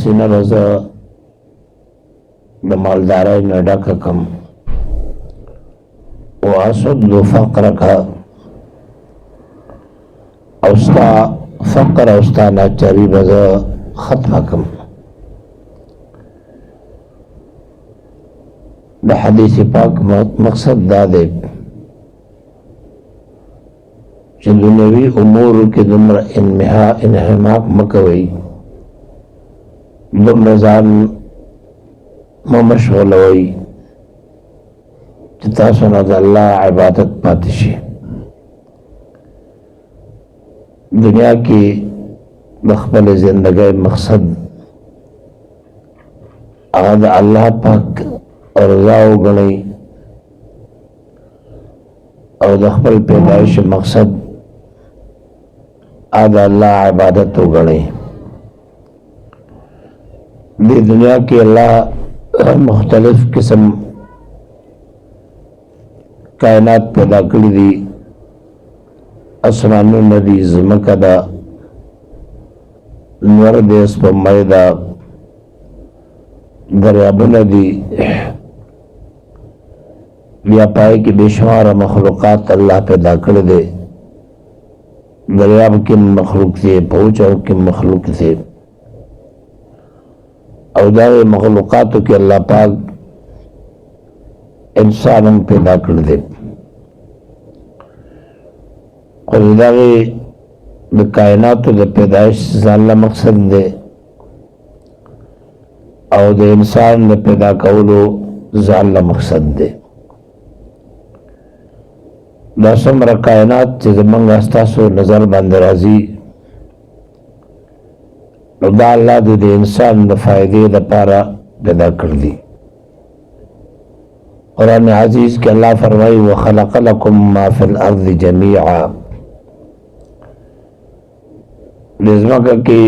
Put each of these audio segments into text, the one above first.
سینه رضا د مالدارۍ نه ډکه کم واسد فقرک او ستا فقر او ستا ناچاری رضا ختم کم. د حدیث پاک مقصد دا دی چې دنیوي امور کې دومره انحماق مکوئ، دومره ځان مه مشغولوئ چې تاسو نه د الله عبادت پاتې شي. دنیا کې د خپل زندګۍ مقصد هغه د الله پاک رضا وګڼئ او د خپل پیدایش مقصد د الله عبادت وګڼئ. دی دنیا کې الله مختلف قسم کائنات پیدا کړي دي، اسمانونه دي، ځمکه ده، لمر دی، سپوږمۍ ده، دریابونه دي، بیا پای کې بے شماره مخلوقات الله پیدا کړي دي. دریاب کې مخلوق دي، پوچو کې مخلوق دي، او دا مخلوقاتو کې الله پاک انسان پیدا کړ دې. او دا د کائناتو د پیدایش ځان له مقصد دی او د انسان د پیدا کولو ځان له مقصد دی. دا څومره کائنات چې زمونږ ستاسو نظر باندې راځي، نو دا الله د انسان د فائدې لپاره پیدا کړ دي. قرآن عزیز کې الله فرمایي وخلق لكم ما في الارض جميعا. د ځمکه کې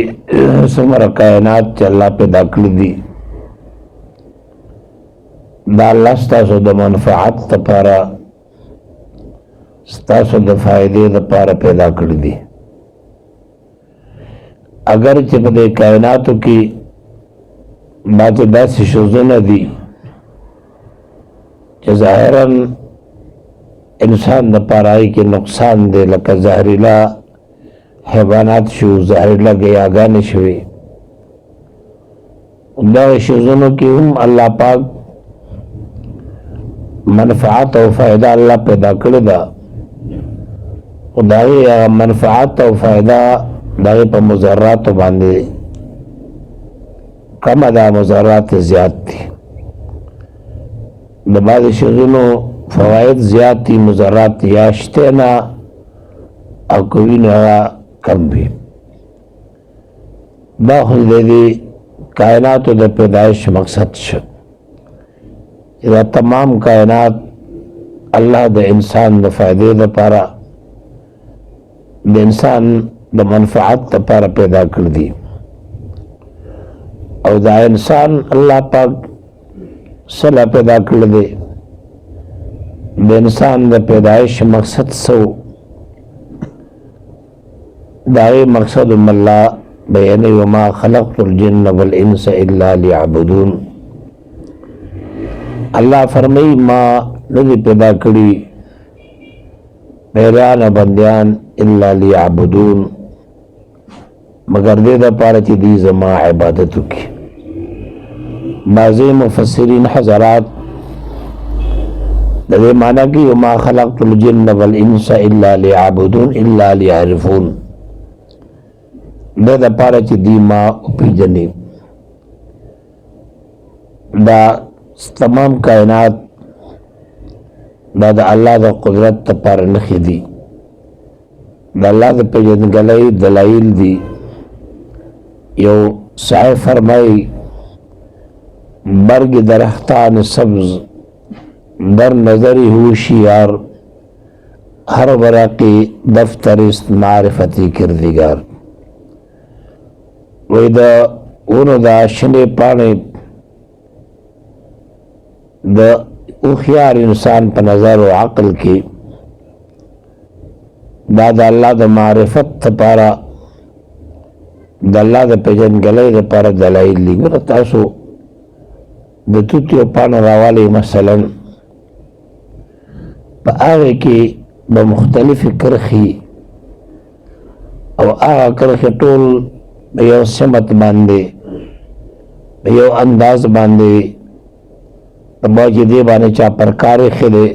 څومره کائنات چې الله پیدا کړي دي، دا الله ستاسو د منفعت لپاره، ستاسو د فائدې لپاره پیدا کړي دي. اگر چې په دې کائناتو کې بعضې داسې شیزونه دي چې ظاهرا انسان دپاره هغې کې نقصان دی، لکه زهریلا حیوانات شو، زهریلا ګیاګانې شوې، دغه شیزونو کې هم الله پاک منفعت او فائدہ الله پیدا کړې ده. خو د هغې منفعت او فائدہ دغه په مضراتو باندې کمه ده، مضرات زیات دي. د بعضې شیزونو فواید زیات دي، مضرات یا شته نه او که وي نو هغه کم وي. دا خو د دې کائناتو د پیدایش مقصد شو چې دا تمام کائنات الله د انسان د فائدې لپاره، د انسان د منفعت لپاره پیدا کړ دي. او دا انسان الله پاک صلاح پیدا کړ دی. د انسان د پیدایش مقصد سو داغی مقصد الله بیانی وما خلقت الجن والانس الا لیعبدون. اللہ فرمائی ما ندی پیدا کری پیران بندیان الا لیعبدون مگر دے دا پارا چی دی زما عبادتو کی. بعضی مفسرین حضرات دے معنی کی وما خلقت الجن والانس الا لیعبدون الا لیعرفون، دے دا پارا چی دی ما اپی جنی. دا تمام کائنات دا دا اللہ دا قدرت تا پار نخی دی، دا اللہ دا پیجنگلی دلائل دی. یو سعی فرمائی برگ درختان سبز در نظری ہوشیار ہر ورقی دفتر است معرفتی کردگار. وی دا اونو دا شنی پانے دا اخیار انسان پا نظر و عقل کی دا دا اللہ دا معرفت تپارا د الله د پیژندګلۍ دپاره دلایل دي. ګوره تاسو د توتیو پاڼو راوالی مثلا په هغې کې به مختلفې کرښې او هغه کرښې ټول په یو سمت باندې په یو انداز باندې په باجې دې باندې چا پر کار ایښی دی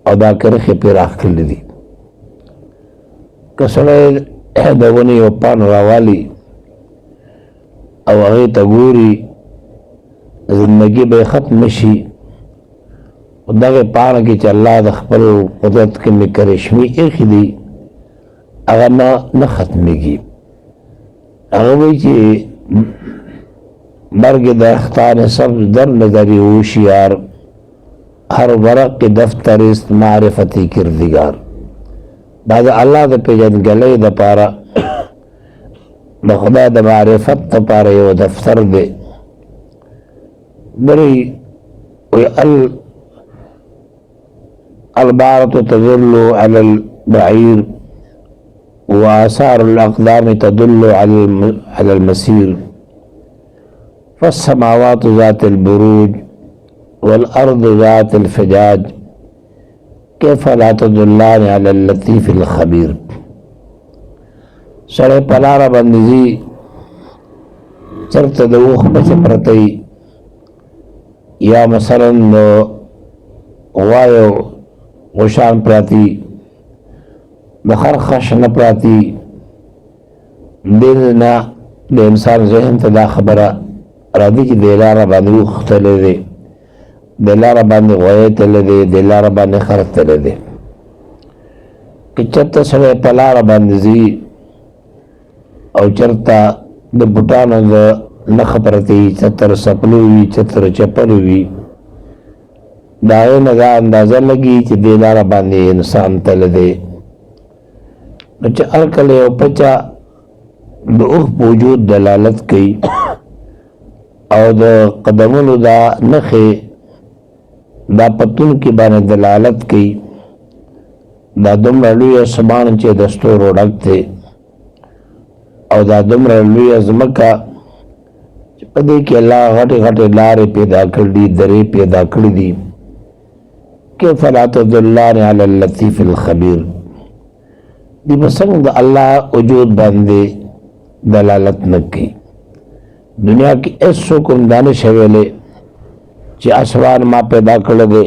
او دا کرښې پرې راښکلي دي. که سړی د ونې یو پاڼو راوالي او هغې ته ګوري زندګي به یې ختم شي. خو دغې پاڼه کې چې الله د خپل قدرت کومې کرشمې ایښي دي هغه نه ختمېږي. هغه وایي چې برگ درختان سبز در نظری ہوشیار هر ورق کی دفتر است معرفتی کردگار. دا د الله د پیژندګلۍ دپاره د خدای د معرفت دپاره یو دفتر دی. بری البارة تدل على البعير وآثار الأقدام تدل على المسير فالسماوات ذات البروج والأرض ذات الفجاج كيف لا تدلان على اللطيف الخبير. سړی په لاره باندې ځي چېرته د اوښ بچې پرته وي یا مثلا د غوایو غوشان پراته وي د خر خشنه پراته وي. دې نه د انسان ذهن ته دا خبره راځي چې دې لاره باندې اوښ تللی دی، دې لاره باندې غوی تللی دی، دې لاره باندې خر تللی دی. که چېرته سړی په لاره باندې ځي او چېرته د بوټانو د نښه پرته وي، چتر سپلو وي، چتر چپل وي، د هغې نه دا اندازه لګي چې دې لاره باندې انسان تللی دی. نو چې هر کله یو پچه د اوښ په وجود دلالت کوي او د قدمونو دا نښې دا پتونکي باندې دلالت کوي. دا دومره لوی اسمان چې د ستورو ډک دی او دا دومره لویه ځمکه چې په دې کې الله غټې غټې لارې پیدا کړي دي، درې پیدا کړي دي. کیف لا تدلان علی اللطیف الخبیر. دی به څنګه د الله وجود باندې دلالت نه کوي. دنیا کې هېڅوک هم دا نشي ویلی چې اسمان ما پیدا کړی دی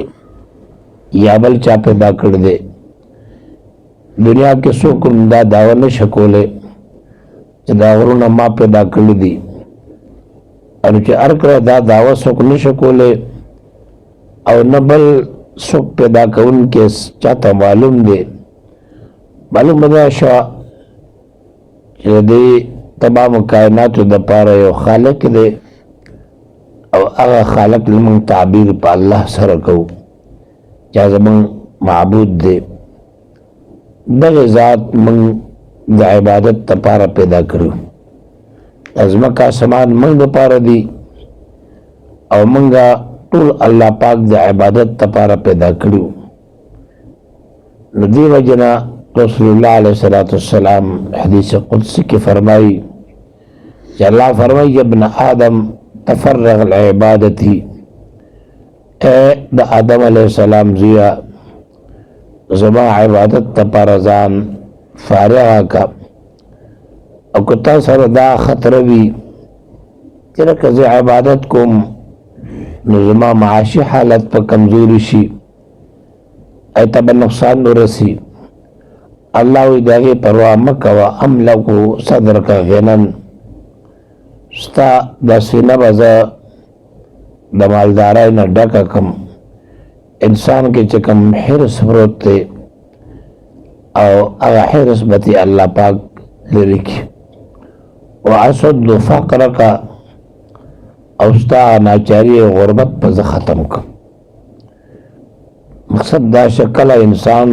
یا بل چا پیدا کړی دی. دنیا کې څوک هم دا دعوه نشي کولی چې دا غرونه ما پیدا کړي دي. او چې هر کله دا دعوه څوک نشي کولی او نه بل څوک پیدا کوونکی چاته معلوم دی. معلومه ده شوه چې د دې تمامو کائناتو دپاره یو خالق دی او هغه خالق لمونږ تعبیر په الله سره کوو چې زمونږ معبود دی. دغه ذات مونږ د عبادت دپاره پیدا کړو. ځمکه اسمان مونږ دپاره دي او مونږه ټول الله پاک د عبادت دپاره پیدا کړو. نو دې وجې نه رسول الله علیه الصلاۃ والسلام حدیث قدسی کې فرمایي چې الله فرمایي ابن آدم تفرغ العبادتی، اے د آدم علیه السلام زویه زما عبادت دپاره ځان فارغه کا. او که تا سره دا خطره وي چې لکه زه عبادت کوم نو زما معاشي حالت په کمزوري شي، ایته به نقصان ورسي. الله وی د هغې پروا مه کوه. املکو صدرک غنا، ستا دا سینه به زه د مالدارۍ نه ډکه کړم. انسان کې چې کوم حرص پروت دی او هغه حرص به ترې الله پاک لرې کړي. واسد فقرک، او ستا ناچاري غربت به زه ختم کړم. مقصد دا شکل انسان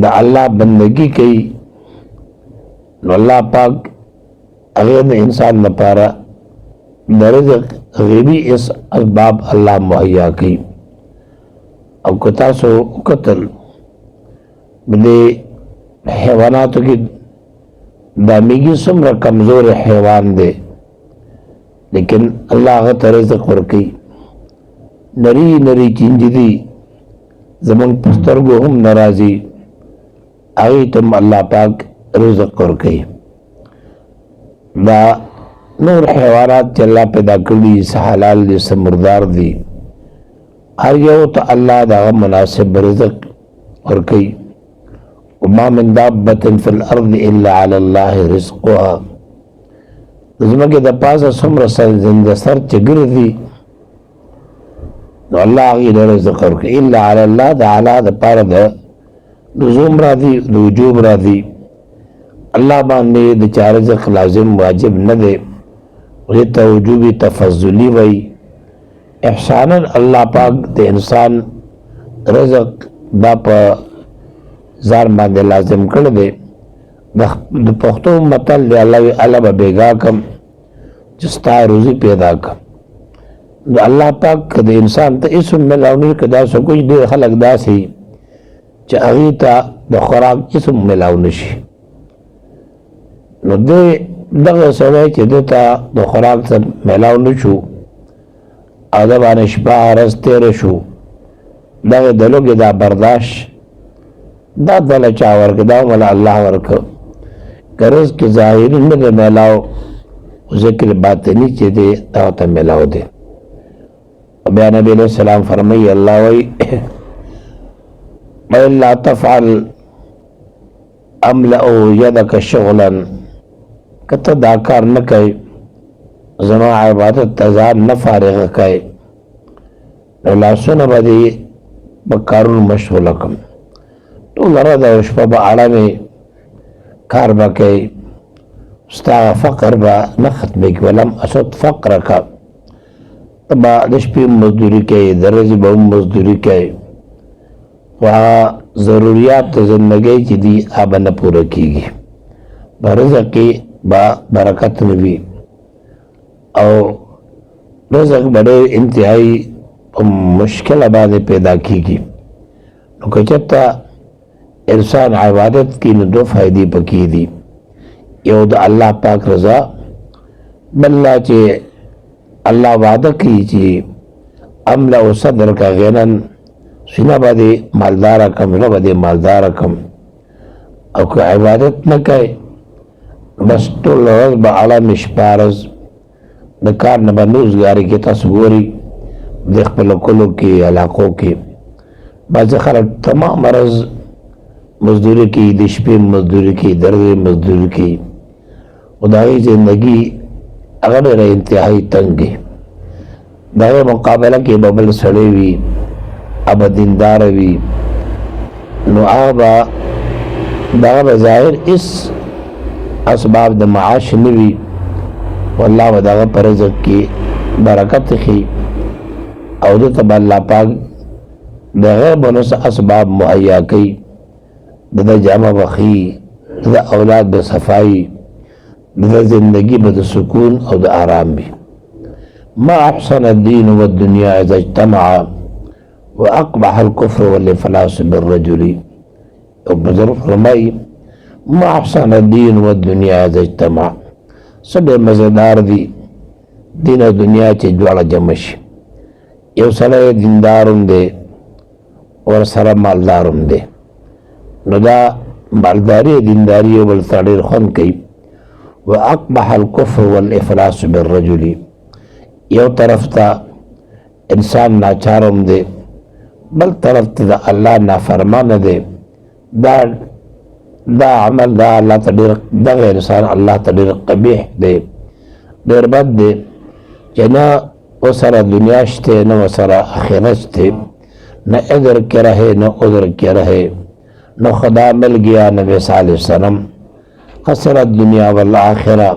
د الله بندگی کوي نو الله پاک هغې د انسان لپاره د رزق غیبي اسباب الله مهیا کوي. او که تاسو وکتل د حیواناتو کې دا میږي څومره کمزور حیوان دی لیکن الله هغه ته رزق ورکوي نری نری چینجې دي زمونږ په سترګو هم نه راځي هغې ته هم الله پاک رزق ورکوي دا نور حیوانات چې الله پیدا کړي څه حلال دي څه مردار دي هر یو ته الله د هغه مناسب رزق ورکوي وما من دابة في الأرض إلا على الله رزقها زمکه د پاسه څومره زنده سر چې ګرځي نو الله هغې له رزق ورکوي الا علی الله د علا د پاره د لزوم راځي د وجوب راځي الله باندې د چا رزق لازم واجب نه دی دې ته وجوبي تفضلي وایي احسانا الله پاک د انسان رزق دا په ځان باندې لازم کړی دی د پښتو متل دی الله به بېګا کم چې ستا روزي پیدا کړم نو الله پاک د انسان ته هېڅ هم میلاو نه که داسې کوم ډېر خلک داسې چې هغې ته د خوراک هېڅ هم میلاو نه شي نو دی دغه سړی چې ده ته د خوراک څه میلاو نه شو او ده باندې شپه ورځ تېره شو دغې د لوږې دا برداشت دا دله چا ورکړه دا هم الله ورکړه که رزق ظاهري نه دی میلاو ذکر باطني چې دی دغه ته میلاو دی بیا نبی علیہ السلام فرمائی اللہ وی وَإِن لَا تَفْعَلْ أَمْلَأُ يَدَكَ شُغْلًا کته دا کار نه کوي زما عبادت ته ځان نه فارغه کوي نو لاسونه به دې په کارونو مشغوله کړم ټوله ورځ او شپه به اړمې کار به کوي ستا فقر به نه ختمېږي ولم اسد فقرک با د شپې مزدوري کوي د ورځې به هم مزدوري کوي خو هغه ضروریات د زندګۍ چې دي هغه به نه پوره کېږي په رزق کې به برکت نه وي او رزق به ډېر انتهایي په مشکله باندې پیدا کېږي نو که چېرته انسان عبادت کې نو دو فایدې پکې دي یو د الله پاک رضا بل لا چې الله وعده کوي چې املا صدر کا غنن سینه باندې مالدار کم نه باندې مالدار کم او که عبادت نه کوي بس ټول ورځ به اړه مشپارز د کار نه به نوزګاري کې تاسو ګوري د خپلو کلو کې علاقو کې بعضې خلک تمام ورځ مزدوري کوي د شپې مزدوري کوي د ورځې مزدوري کوي خو د هغې زندګي هغه ډېره انتهایي تنګ وي د هغې مقابله کې به بل سړی وي هغه دینداره وي نو هغه به دغه به ظاهر هېڅ اسباب د معاش نه وي والله به د هغه په رزق کې برکت ښي او ده ته به الله پاک د غیر بنوس اسباب مهیا کوي د ده جامه به ښي د ده اولاد به صفایي د زندگی به د سکون او د آرام وي ما احسن الدین والدنیا اذا اجتمع واقبح الكفر والافلاس بالرجل او بزرگ فرمائی ما احسن الدین والدنیا اذا اجتمع څه ډېر مزیدار دي دین او دنیا چې دواړه جمع شي یو سړی دیندار هم دی ورسره مالدار هم دی نو دا مالداري دینداري یو بل سره ډېر خوند کوي واقبح الكفر والافلاس بالرجل یو طرف ته انسان ناچار هم دی بل طرف ته د الله نافرمانه دی دا عمل دا الله ته ډېر دغه انسان الله ته ډېر قبیح دی ډېر بد دی چې نه ورسره دنیا شته نه ورسره آخرت شته نه ادر کې رہے نه ادر کې رہے نو خدا مل گیا نبی صلی اللہ علیہ وسلم خسر الدنیا والآخرہ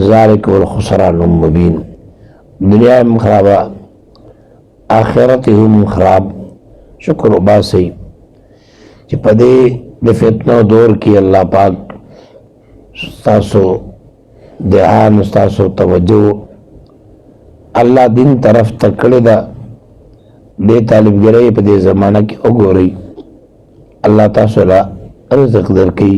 ذالک والخسران المبین دنیا هم خرابه آخرت هم خراب شکر وباسئ چې په دې د فتنو دور کې الله پاک ستاسو دهان ستاسو توجه الله دین طرف ته کړې ده دې طالبګرۍ په دې زمانه کې وګورئ الله تاسو له رزق درکوي